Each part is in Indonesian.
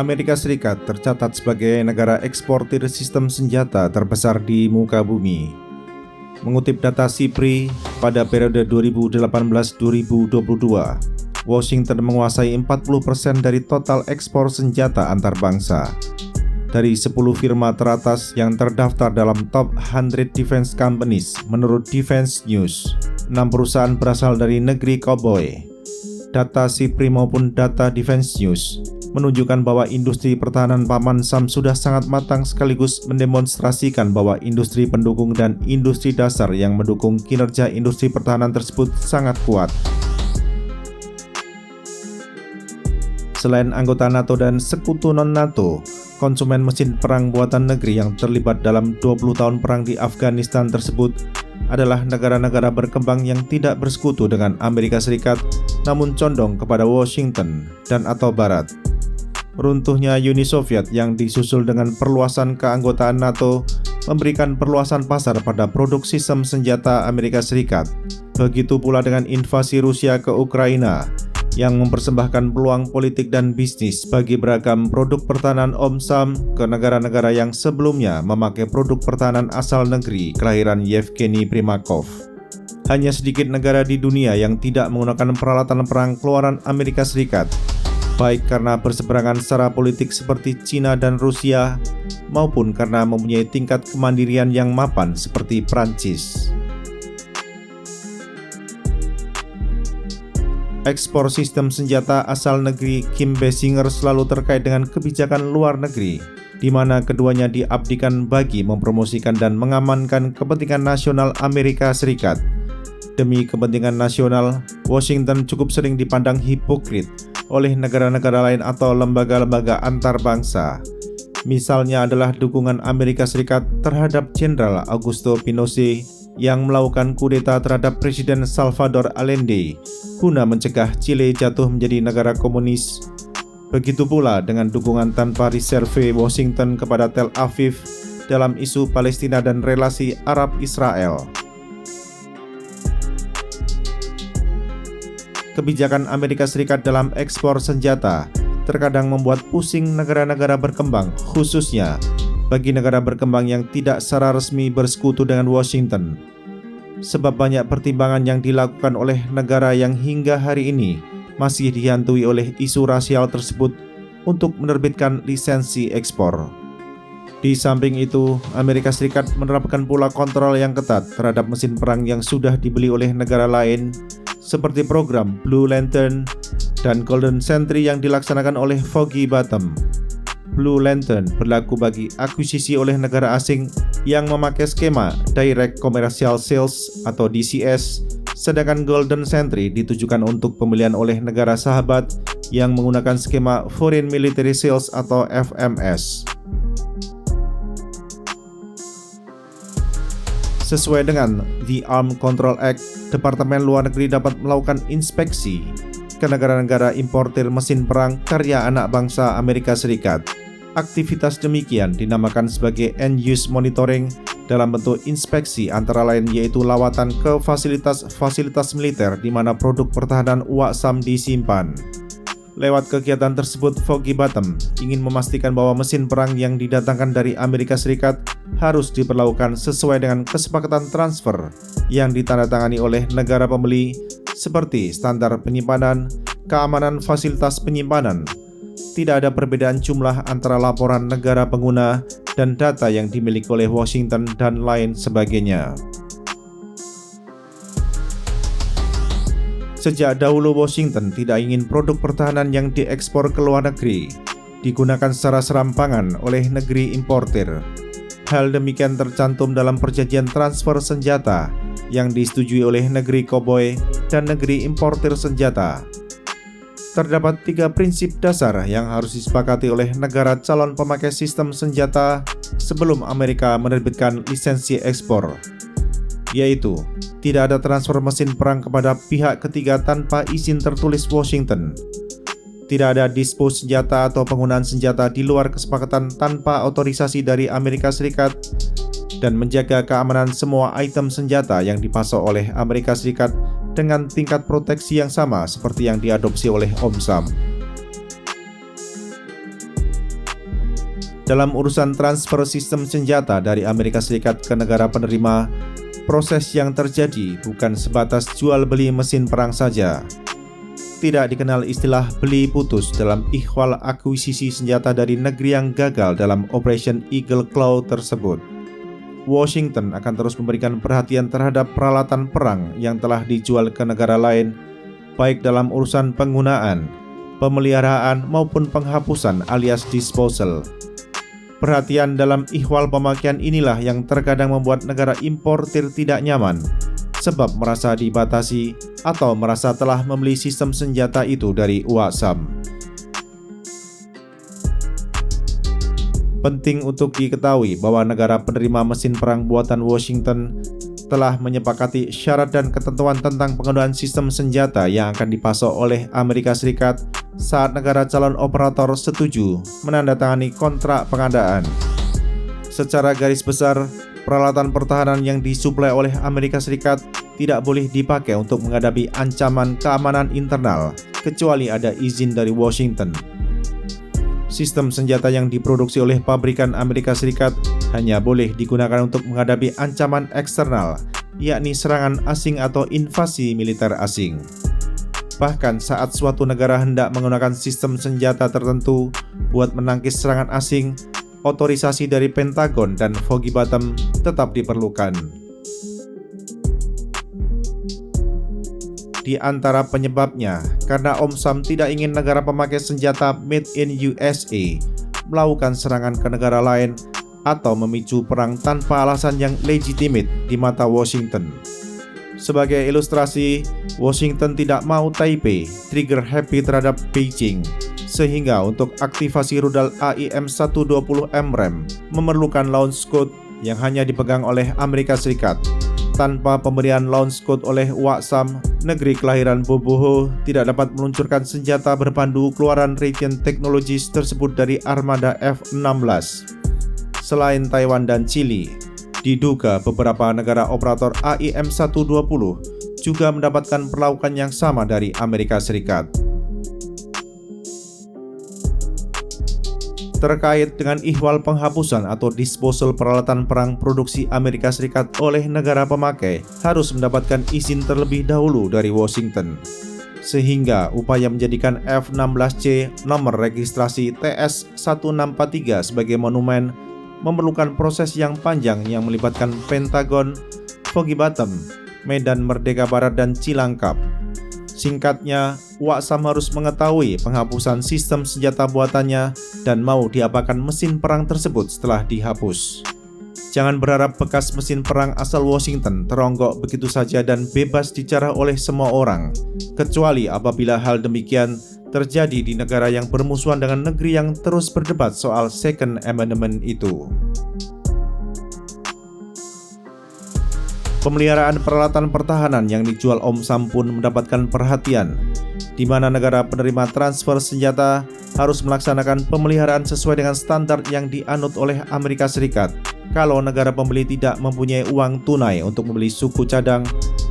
Amerika Serikat tercatat sebagai negara eksportir sistem senjata terbesar di muka bumi. Mengutip data SIPRI, pada periode 2018-2022, Washington menguasai 40% dari total ekspor senjata antar bangsa. Dari 10 firma teratas yang terdaftar dalam Top 100 Defense Companies menurut Defense News, 6 perusahaan berasal dari negeri koboi. Data SIPRI maupun data Defense News menunjukkan bahwa industri pertahanan Paman Sam sudah sangat matang sekaligus mendemonstrasikan bahwa industri pendukung dan industri dasar yang mendukung kinerja industri pertahanan tersebut sangat kuat. Selain anggota NATO dan sekutu non-NATO, konsumen mesin perang buatan negeri yang terlibat dalam 20 tahun perang di Afghanistan tersebut adalah negara-negara berkembang yang tidak bersekutu dengan Amerika Serikat, namun condong kepada Washington dan atau Barat. Runtuhnya Uni Soviet yang disusul dengan perluasan keanggotaan NATO memberikan perluasan pasar pada produk sistem senjata Amerika Serikat. Begitu pula dengan invasi Rusia ke Ukraina yang mempersembahkan peluang politik dan bisnis bagi beragam produk pertahanan Om Sam ke negara-negara yang sebelumnya memakai produk pertahanan asal negeri kelahiran Yevgeny Primakov. Hanya sedikit negara di dunia yang tidak menggunakan peralatan perang keluaran Amerika Serikat, baik karena berseberangan secara politik seperti Cina dan Rusia, maupun karena mempunyai tingkat kemandirian yang mapan seperti Prancis. Ekspor sistem senjata asal negeri Kim Basinger selalu terkait dengan kebijakan luar negeri, di mana keduanya diabdikan bagi mempromosikan dan mengamankan kepentingan nasional Amerika Serikat. Demi kepentingan nasional, Washington cukup sering dipandang hipokrit oleh negara-negara lain atau lembaga-lembaga antar bangsa. Misalnya adalah dukungan Amerika Serikat terhadap Jenderal Augusto Pinochet yang melakukan kudeta terhadap Presiden Salvador Allende guna mencegah Chile jatuh menjadi negara komunis. Begitu pula dengan dukungan tanpa reserve Washington kepada Tel Aviv dalam isu Palestina dan relasi Arab-Israel. Kebijakan Amerika Serikat dalam ekspor senjata terkadang membuat pusing negara-negara berkembang, khususnya bagi negara berkembang yang tidak secara resmi bersekutu dengan Washington. Sebab banyak pertimbangan yang dilakukan oleh negara yang hingga hari ini masih dihantui oleh isu rasial tersebut untuk menerbitkan lisensi ekspor. Di samping itu, Amerika Serikat menerapkan pula kontrol yang ketat terhadap mesin perang yang sudah dibeli oleh negara lain, seperti program Blue Lantern dan Golden Sentry yang dilaksanakan oleh Foggy Bottom. Blue Lantern berlaku bagi akuisisi oleh negara asing yang memakai skema Direct Commercial Sales atau DCS, sedangkan Golden Sentry ditujukan untuk pembelian oleh negara sahabat yang menggunakan skema Foreign Military Sales atau FMS. Sesuai dengan The Arms Control Act, Departemen Luar Negeri dapat melakukan inspeksi ke negara-negara importir mesin perang karya anak bangsa Amerika Serikat. Aktivitas demikian dinamakan sebagai End-Use Monitoring dalam bentuk inspeksi antara lain yaitu lawatan ke fasilitas-fasilitas militer di mana produk pertahanan UASAM disimpan. Lewat kegiatan tersebut, Foggy Bottom ingin memastikan bahwa mesin perang yang didatangkan dari Amerika Serikat harus diperlakukan sesuai dengan kesepakatan transfer yang ditandatangani oleh negara pembeli seperti standar penyimpanan, keamanan fasilitas penyimpanan. Tidak ada perbedaan jumlah antara laporan negara pengguna dan data yang dimiliki oleh Washington dan lain sebagainya. Sejak dahulu Washington tidak ingin produk pertahanan yang diekspor ke luar negeri digunakan secara serampangan oleh negeri importir. Hal demikian tercantum dalam perjanjian transfer senjata yang disetujui oleh negeri koboi dan negeri importir senjata. Terdapat 3 prinsip dasar yang harus disepakati oleh negara calon pemakai sistem senjata sebelum Amerika menerbitkan lisensi ekspor, yaitu tidak ada transfer mesin perang kepada pihak ketiga tanpa izin tertulis Washington, tidak ada dispo senjata atau penggunaan senjata di luar kesepakatan tanpa otorisasi dari Amerika Serikat, dan menjaga keamanan semua item senjata yang dipasok oleh Amerika Serikat dengan tingkat proteksi yang sama seperti yang diadopsi oleh Om Sam. Dalam urusan transfer sistem senjata dari Amerika Serikat ke negara penerima, proses yang terjadi bukan sebatas jual beli mesin perang saja. Tidak dikenal istilah beli putus dalam ikhwal akuisisi senjata dari negeri yang gagal dalam Operation Eagle Claw tersebut. Washington akan terus memberikan perhatian terhadap peralatan perang yang telah dijual ke negara lain, baik dalam urusan penggunaan, pemeliharaan maupun penghapusan alias disposal. Perhatian dalam ihwal pemakaian inilah yang terkadang membuat negara importir tidak nyaman, sebab merasa dibatasi atau merasa telah membeli sistem senjata itu dari UASAM. Penting untuk diketahui bahwa negara penerima mesin perang buatan Washington telah menyepakati syarat dan ketentuan tentang penggunaan sistem senjata yang akan dipasok oleh Amerika Serikat saat negara calon operator setuju menandatangani kontrak pengadaan. Secara garis besar, peralatan pertahanan yang disuplai oleh Amerika Serikat tidak boleh dipakai untuk menghadapi ancaman keamanan internal kecuali ada izin dari Washington. Sistem senjata yang diproduksi oleh pabrikan Amerika Serikat hanya boleh digunakan untuk menghadapi ancaman eksternal, yakni serangan asing atau invasi militer asing. Bahkan saat suatu negara hendak menggunakan sistem senjata tertentu buat menangkis serangan asing, otorisasi dari Pentagon dan Foggy Bottom tetap diperlukan. Di antara penyebabnya, karena OMSAM tidak ingin negara pemakai senjata made in USA melakukan serangan ke negara lain atau memicu perang tanpa alasan yang legitimate di mata Washington. Sebagai ilustrasi, Washington tidak mau Taipei trigger happy terhadap Beijing, sehingga untuk aktivasi rudal AIM-120 MRAM memerlukan launch code yang hanya dipegang oleh Amerika Serikat. Tanpa pemberian launch code oleh UASAM, negeri kelahiran Boboho tidak dapat meluncurkan senjata berpandu keluaran Raytheon Technologies tersebut dari armada F-16. Selain Taiwan dan Chili, diduga beberapa negara operator AIM-120 juga mendapatkan perlakuan yang sama dari Amerika Serikat. Terkait dengan ihwal penghapusan atau disposal peralatan perang produksi Amerika Serikat oleh negara pemakai harus mendapatkan izin terlebih dahulu dari Washington. Sehingga upaya menjadikan F-16C nomor registrasi TS-1643 sebagai monumen memerlukan proses yang panjang yang melibatkan Pentagon, Foggy Bottom, Medan Merdeka Barat, dan Cilangkap. Singkatnya, UASAM harus mengetahui penghapusan sistem senjata buatannya dan mau diapakan mesin perang tersebut setelah dihapus. Jangan berharap bekas mesin perang asal Washington teronggok begitu saja dan bebas dijarah oleh semua orang, kecuali apabila hal demikian terjadi di negara yang bermusuhan dengan negeri yang terus berdebat soal Second Amendment itu. Pemeliharaan peralatan pertahanan yang dijual OMSAM pun mendapatkan perhatian, di mana negara penerima transfer senjata harus melaksanakan pemeliharaan sesuai dengan standar yang dianut oleh Amerika Serikat. Kalau negara pembeli tidak mempunyai uang tunai untuk membeli suku cadang,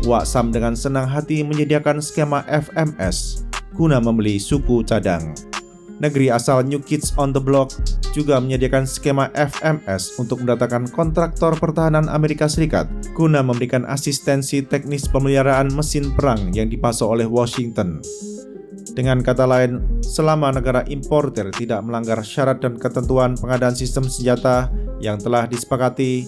UASAM dengan senang hati menyediakan skema FMS guna membeli suku cadang. Negeri asal New Kids on the Block juga menyediakan skema FMS untuk mendatangkan kontraktor pertahanan Amerika Serikat guna memberikan asistensi teknis pemeliharaan mesin perang yang dipasok oleh Washington. Dengan kata lain, selama negara importer tidak melanggar syarat dan ketentuan pengadaan sistem senjata yang telah disepakati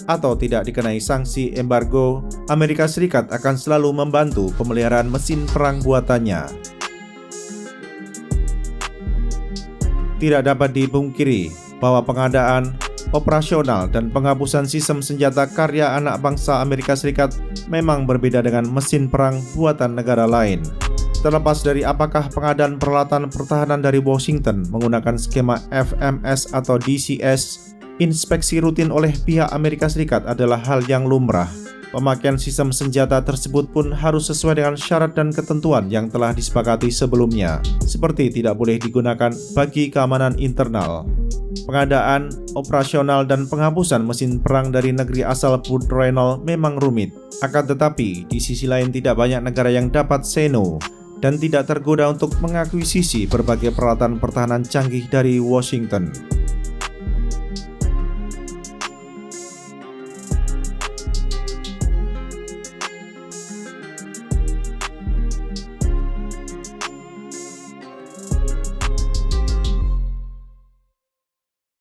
atau tidak dikenai sanksi embargo, Amerika Serikat akan selalu membantu pemeliharaan mesin perang buatannya. Tidak dapat dipungkiri bahwa pengadaan, operasional, dan penghapusan sistem senjata karya anak bangsa Amerika Serikat memang berbeda dengan mesin perang buatan negara lain. Terlepas dari apakah pengadaan peralatan pertahanan dari Washington menggunakan skema FMS atau DCS, inspeksi rutin oleh pihak Amerika Serikat adalah hal yang lumrah. Pemakaian sistem senjata tersebut pun harus sesuai dengan syarat dan ketentuan yang telah disepakati sebelumnya, seperti tidak boleh digunakan bagi keamanan internal. Pengadaan, operasional, dan penghapusan mesin perang dari negeri asal Burt Reynolds memang rumit. Akan tetapi, di sisi lain tidak banyak negara yang dapat say no dan tidak tergoda untuk mengakuisisi berbagai peralatan pertahanan canggih dari Washington.